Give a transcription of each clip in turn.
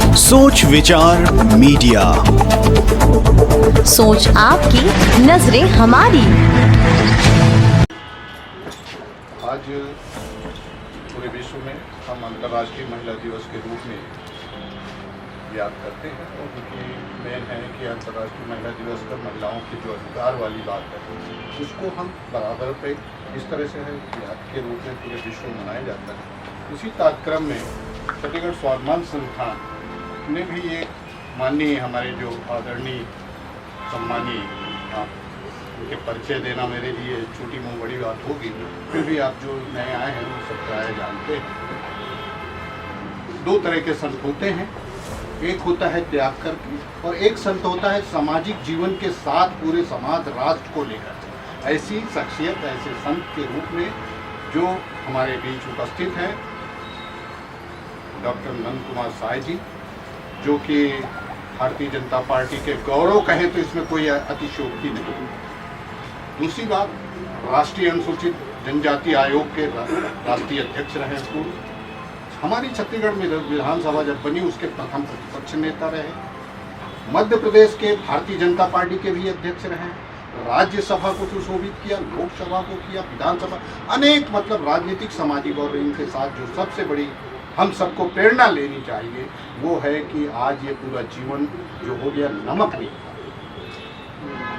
सोच विचार मीडिया, सोच आपकी, नजरें हमारी। आज पूरे विश्व में हम अंतर्राष्ट्रीय महिला दिवस के रूप में याद करते हैं और क्योंकि मेन है कि अंतर्राष्ट्रीय महिला दिवस पर महिलाओं की जो अधिकार वाली बात है उसको हम बराबर पे इस तरह से है याद के रूप में पूरे विश्व में मनाया जाता है। उसी कार्यक्रम में छत्तीसगढ़ स्वाभिमान संस्थान ने भी एक माननीय हमारे जो आदरणीय सम्मानीय उनके परिचय देना मेरे लिए छोटी मुँह बड़ी बात होगी, फिर भी आप जो नए आए हैं वो सब प्राय जानते हैं। दो तरह के संत होते हैं, एक होता है त्याग करके और एक संत होता है सामाजिक जीवन के साथ पूरे समाज राष्ट्र को लेकर। ऐसी शख्सियत, ऐसे संत के रूप में जो हमारे बीच उपस्थित हैं डॉक्टर नंद कुमार साय जी, जो कि भारतीय जनता पार्टी के गौरव कहें तो इसमें कोई अतिशयोक्ति नहीं। दूसरी बात, राष्ट्रीय अनुसूचित जनजाति आयोग के राष्ट्रीय अध्यक्ष रहे पूर्व, हमारी छत्तीसगढ़ में विधानसभा जब बनी उसके प्रथम प्रतिपक्ष नेता रहे, मध्य प्रदेश के भारतीय जनता पार्टी के भी अध्यक्ष रहे, राज्यसभा को सुशोभित किया, लोकसभा को किया, विधानसभा, अनेक मतलब राजनीतिक सामाजिक और इनके साथ जो सबसे बड़ी हम सबको प्रेरणा लेनी चाहिए वो है कि आज ये पूरा जीवन जो हो गया नमक नहीं,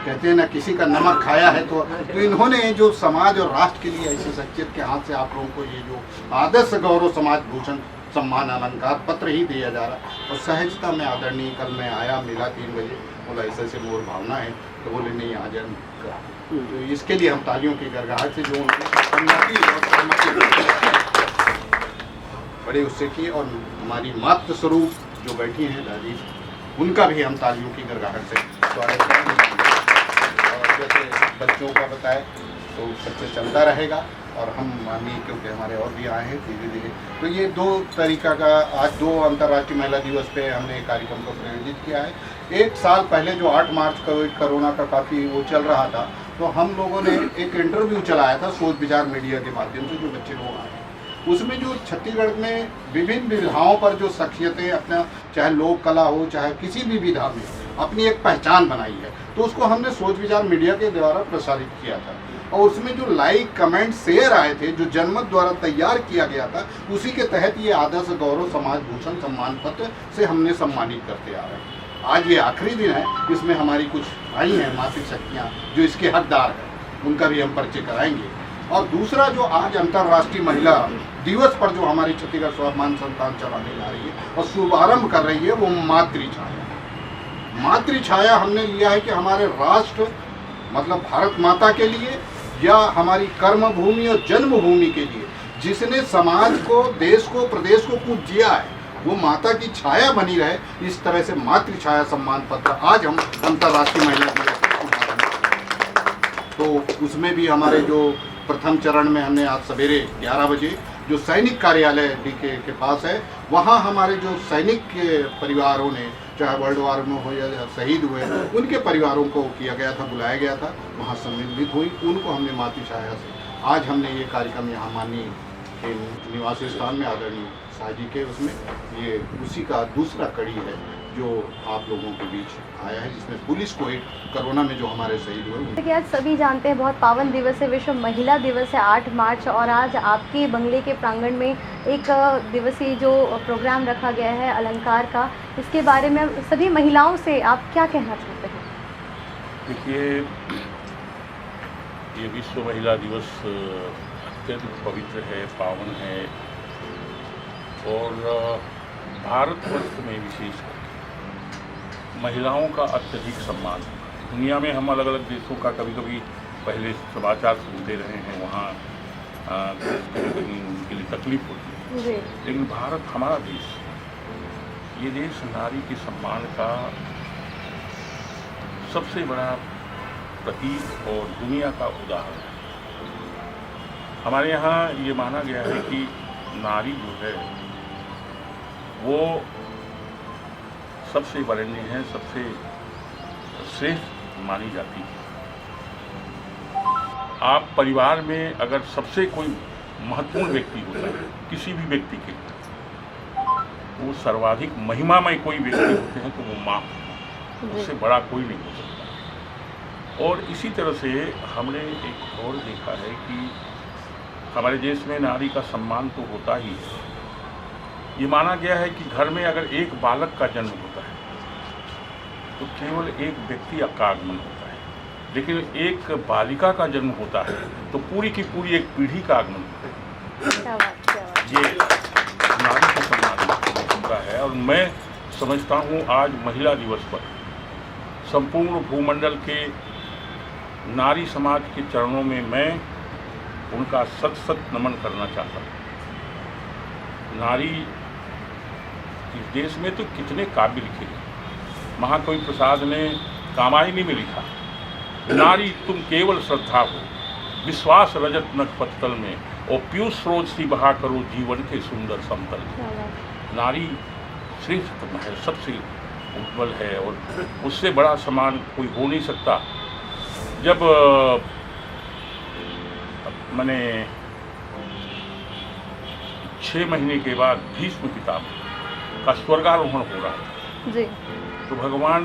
कहते हैं ना किसी का नमक खाया है तो इन्होंने जो समाज और राष्ट्र के लिए ऐसे शख्सियत के हाथ से आप लोगों को ये जो आदर्श गौरव समाज भूषण सम्मान अलंकार पत्र ही दिया जा रहा और सहजता में आदरणीय कल मैं आया मिला 3 बजे, बोला ऐसे से मोर भावना है तो बोले नहीं आ जाए, तो इसके लिए हम तालियों की गड़गड़ाहट से जो बड़े उससे किए और हमारी मातृ स्वरूप जो बैठी हैं दादी, उनका भी हम तालियों की गड़गड़ाहट से स्वागत करेंगे। और जैसे बच्चों का बताए तो सबसे चलता रहेगा और हम मानिए क्योंकि हमारे और भी आए हैं धीरे धीरे, तो ये 2 तरीका का आज 2 अंतर्राष्ट्रीय महिला दिवस पे हमने कार्यक्रम को प्रायोजित किया है। 1 साल पहले जो 8 मार्च कोरोना का काफ़ी वो चल रहा था, तो हम लोगों ने एक इंटरव्यू चलाया था सोच विचार मीडिया के माध्यम से, जो बच्चे लोग आए उसमें जो छत्तीसगढ़ में विभिन्न विधाओं पर जो शख्सियतें अपना चाहे लोक कला हो चाहे किसी भी विधा में अपनी एक पहचान बनाई है, तो उसको हमने सोच विचार मीडिया के द्वारा प्रसारित किया था और उसमें जो लाइक कमेंट शेयर आए थे जो जनमत द्वारा तैयार किया गया था, उसी के तहत ये आदर्श गौरव समाज भूषण सम्मान पत्र से हमने सम्मानित करते आ रहे हैं। आज ये आखिरी दिन है, इसमें हमारी कुछ भाई हैं मातृशक्तियाँ जो इसके हकदार हैं, उनका भी हम परिचय कराएंगे। और दूसरा जो आज अंतर्राष्ट्रीय महिला दिवस पर जो हमारी छत्तीसगढ़ स्वाभिमान संस्थान चलाने जा रही है और शुभारंभ कर रही है वो मातृछाया। मातृछाया हमने लिया है कि हमारे राष्ट्र मतलब भारत माता के लिए या हमारी कर्म भूमि और जन्मभूमि के लिए जिसने समाज को, देश को, प्रदेश को कुछ दिया है, वो माता की छाया बनी रहे, इस तरह से मातृछाया सम्मान पत्र आज हम अंतर्राष्ट्रीय महिला दिवस तो उसमें भी हमारे जो प्रथम चरण में हमने आज सवेरे 11 बजे जो सैनिक कार्यालय डीके के पास है, वहाँ हमारे जो सैनिक के परिवारों ने चाहे वर्ल्ड वार में हो या शहीद हुए उनके परिवारों को किया गया था, बुलाया गया था, वहाँ सम्मिलित हुई, उनको हमने मातृछाया से आज हमने ये कार्यक्रम यहाँ माननीय के निवासी स्थान में आदरणीय शाह जी के उसमें ये उसी का दूसरा कड़ी है जो आप लोगों के बीच आया है, जिसमें पुलिस को एक कोरोना में जो हमारे शहीद हुए। आज सभी जानते हैं बहुत पावन दिवस है, विश्व महिला दिवस है 8 मार्च, और आज आपके बंगले के प्रांगण में एक दिवसीय जो प्रोग्राम रखा गया है अलंकार का, इसके बारे में सभी महिलाओं से आप क्या कहना चाहते हैं? देखिए, ये विश्व महिला दिवस अत्यंत पवित्र है, पावन है और भारतवर्ष में विशेष महिलाओं का अत्यधिक सम्मान है। दुनिया में हम अलग अलग देशों का कभी कभी पहले समाचार सुनते रहे हैं, वहाँ उनके लिए तकलीफ होती है, लेकिन भारत हमारा देश, ये देश नारी के सम्मान का सबसे बड़ा प्रतीक और दुनिया का उदाहरण है। हमारे यहाँ ये माना गया है कि नारी जो है वो सबसे वरेण्य है, सबसे श्रेष्ठ मानी जाती है। आप परिवार में अगर सबसे कोई महत्वपूर्ण व्यक्ति होता है किसी भी व्यक्ति के, वो सर्वाधिक महिमामय कोई व्यक्ति होते हैं तो वो माँ, उससे बड़ा कोई नहीं हो सकता। और इसी तरह से हमने एक और देखा है कि हमारे देश में नारी का सम्मान तो होता ही है। ये माना गया है कि घर में अगर एक बालक का जन्म होता है तो केवल एक व्यक्ति का आगमन होता है, लेकिन एक बालिका का जन्म होता है तो पूरी की पूरी एक पीढ़ी का आगमन होता है। क्या बात, क्या बात। ये नारी का सम्मान होता है। और मैं समझता हूँ आज महिला दिवस पर संपूर्ण भूमंडल के नारी समाज के चरणों में मैं उनका सत सत नमन करना चाहता हूँ। नारी इस देश में तो कितने काबिल लिखे। महाकवि प्रसाद ने कामायनी में लिखा, नारी तुम केवल श्रद्धा हो, विश्वास रजत नख पत्तल में, और पीयूष स्रोत सी बहा करो जीवन के सुंदर समतल में। नारी श्रेष्ठतम है, सबसे उज्ज्वल है और उससे बड़ा सम्मान कोई हो नहीं सकता। जब मैंने 6 महीने के बाद भीष्म पितामह का स्वर्गारोहण हो रहा था जी। तो भगवान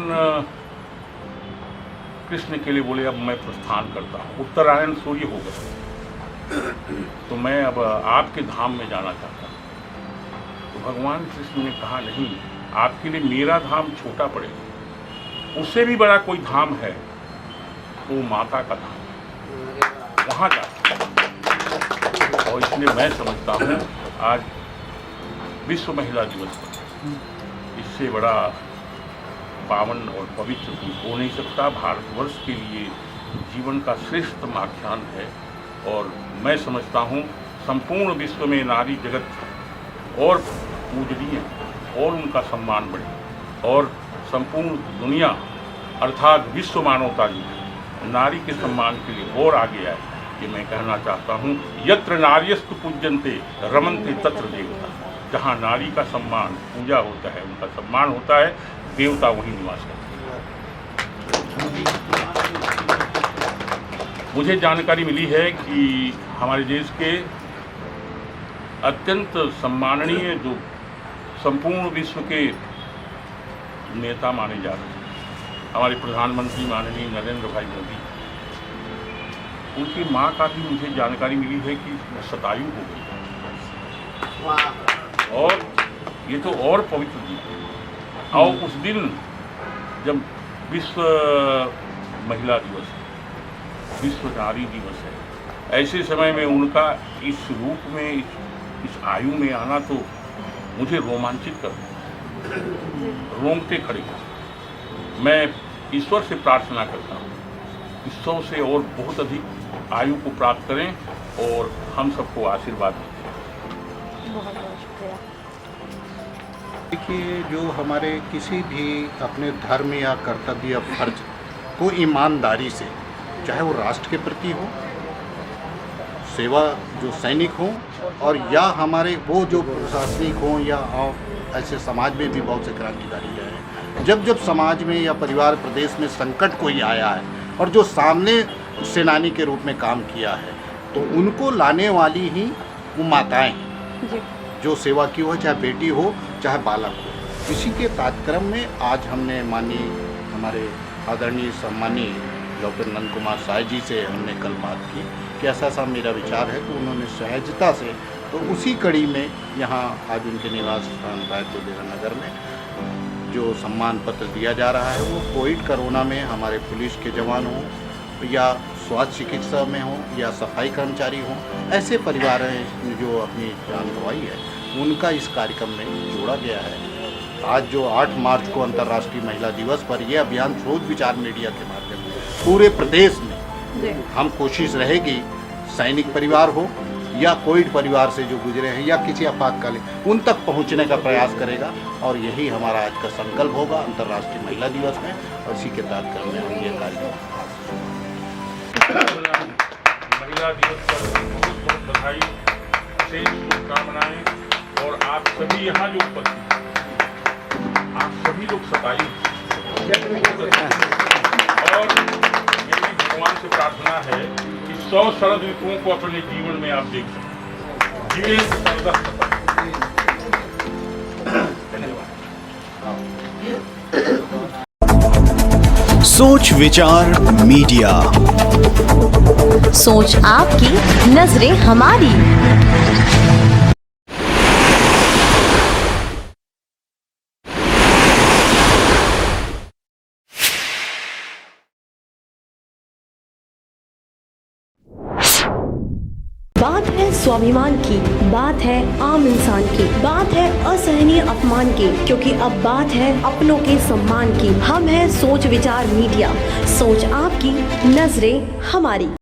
कृष्ण के लिए बोले अब मैं प्रस्थान करता हूँ, उत्तरायण सूर्य हो गए तो मैं अब आपके धाम में जाना चाहता हूँ। तो भगवान कृष्ण ने कहा नहीं, आपके लिए मेरा धाम छोटा पड़ेगा, उससे भी बड़ा कोई धाम है, वो माता का धाम, वहाँ जा। और इसलिए मैं समझता हूँ आज विश्व महिला दिवस पर इससे बड़ा पावन और पवित्र कोई हो नहीं सकता। भारतवर्ष के लिए जीवन का श्रेष्ठतम आख्यान है और मैं समझता हूँ संपूर्ण विश्व में नारी जगत और पूजनीय और उनका सम्मान बढ़े और संपूर्ण दुनिया अर्थात विश्व मानवता जी नारी के सम्मान के लिए और आगे आए। ये मैं कहना चाहता हूँ, यत्र नार्यस्तु पूज्यन्ते रमन्ते तत्र देवता। जहाँ नारी का सम्मान पूजा होता है, उनका सम्मान होता है, देवता वहीं निवास करते हैं। मुझे जानकारी मिली है कि हमारे देश के अत्यंत सम्माननीय जो संपूर्ण विश्व के नेता माने जा रहे हैं, हमारे प्रधानमंत्री माननीय नरेंद्र भाई मोदी, उनकी माँ का भी मुझे जानकारी मिली है कि शतायु हो गई और ये तो और पवित्र दिन है। और उस दिन जब विश्व महिला दिवस है, विश्व नारी दिवस है, ऐसे समय में उनका इस रूप में इस आयु में आना तो मुझे रोमांचित कर देता, रोंगटे खड़े कर। मैं ईश्वर से प्रार्थना करता हूँ ईश्वर से और बहुत अधिक आयु को प्राप्त करें और हम सबको आशीर्वाद दें। बहुत बहुत शुक्रिया। देखिए, जो हमारे किसी भी अपने धर्म या कर्तव्य या फर्ज को ईमानदारी से, चाहे वो राष्ट्र के प्रति हो, सेवा जो सैनिक हों, और या हमारे वो जो प्रशासनिक हों, या ऐसे समाज में भी बहुत से क्रांतिकारी रहे हैं। जब जब समाज में या परिवार प्रदेश में संकट कोई आया है और जो सामने सेनानी के रूप में काम किया है, तो उनको लाने वाली ही वो माताएं हैं जी। जो सेवा की हो, चाहे बेटी हो चाहे बालक हो। इसी के कार्यक्रम में आज हमने माननीय हमारे आदरणीय सम्मानीय डॉक्टर नंद कुमार साय जी से हमने कल बात की कि ऐसा ऐसा मेरा विचार है, तो उन्होंने सहजता से, तो उसी कड़ी में यहाँ आज उनके निवास स्थान रायपुर देवा नगर में जो सम्मान पत्र दिया जा रहा है, वो कोविड कोरोना में हमारे पुलिस के जवान हों या स्वास्थ्य चिकित्सा में हों या सफाई कर्मचारी हों, ऐसे परिवार हैं जो अपनी जान गंवाई है, उनका इस कार्यक्रम में जोड़ा गया है। आज जो 8 मार्च को अंतर्राष्ट्रीय महिला दिवस पर यह अभियान सोच विचार मीडिया के माध्यम से पूरे प्रदेश में हम कोशिश रहेगी, सैनिक परिवार हो या कोविड परिवार से जो गुजरे हैं या किसी आपातकालीन, उन तक पहुंचने का प्रयास करेगा। और यही हमारा आज का संकल्प होगा अंतर्राष्ट्रीय महिला दिवस में, और इसी के कार्यक्रम में हम ये कार्यक्रम। महिला दिवस पर बहुत बहुत बधाई, विशेष शुभकामनाएं। और आप सभी यहाँ जो उपस्थित, आप सभी लोग शतायु, और मेरी भगवान से प्रार्थना है कि 100 शरद ऋतुओं को अपने जीवन में आप देख सकें। सोच विचार मीडिया। सोच आपकी, नजरें हमारी। बात है स्वाभिमान की, बात है आम इंसान की, बात है असहनीय अपमान की, क्योंकि अब बात है अपनों के सम्मान की। हम है सोच विचार मीडिया, सोच आपकी, नजरें हमारी।